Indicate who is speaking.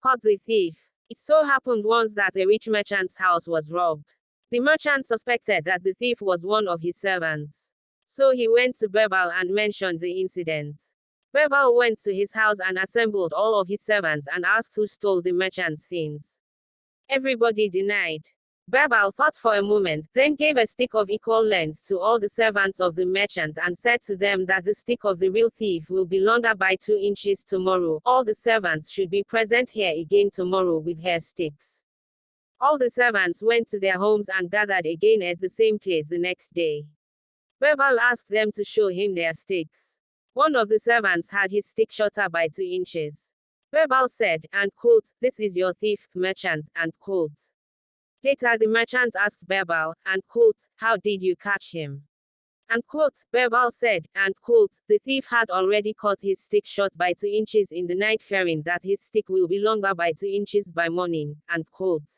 Speaker 1: Caught the thief. It so happened once that a rich merchant's house was robbed. The merchant suspected that the thief was one of his servants. So he went to Birbal and mentioned the incident. Birbal went to his house and assembled all of his servants and asked who stole the merchant's things. Everybody denied. Birbal thought for a moment, then gave a stick of equal length to all the servants of the merchant and said to them that the stick of the real thief will be longer by 2 inches tomorrow. All the servants should be present here again tomorrow with hair sticks. All the servants went to their homes and gathered again at the same place the next day. Birbal asked them to show him their sticks. One of the servants had his stick shorter by 2 inches. Birbal said, and quote, "This is your thief, merchant," and quote. Later the merchant asked Birbal, and quote, "How did you catch him?" And quote, Birbal said, and quote, "The thief had already cut his stick short by 2 inches in the night, fearing that his stick will be longer by 2 inches by morning," and quote.